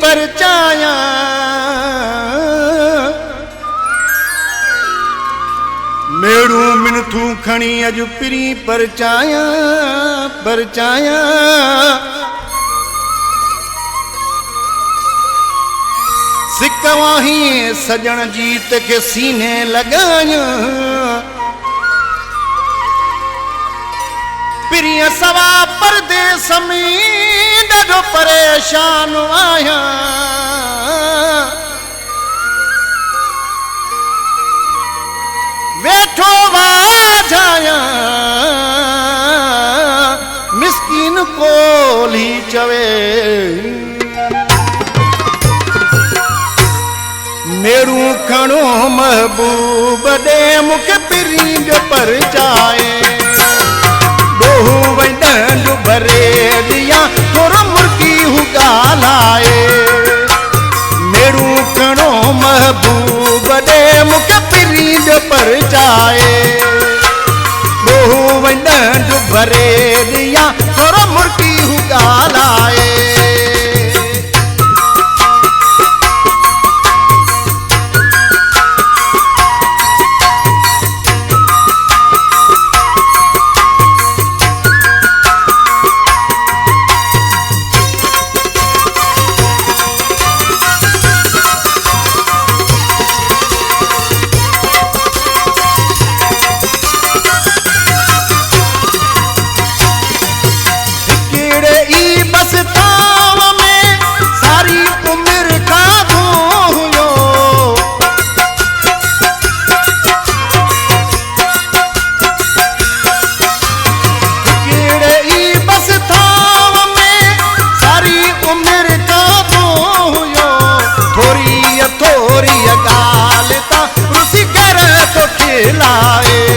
परचाया मेड़ू मिनथू खणी अज पिरी परचाया परचाया सिकवाही सजन जीत के सीने लगाया पिरिया सवा परदेस में ॾाढो परेशान आया वेठो वाझाया मिस्कीन कोली चवे मेरू खणो महबूब दे मुख पिरींद परचाए दोहू वही डंडू भरे दिया थोरो मुर्गी हु गालाए मेरू खणो महबूब दे मुख पिरींद परचाए दोहू वही डंडू भरे दिया थोरो मुर्गी हु गालाए लाए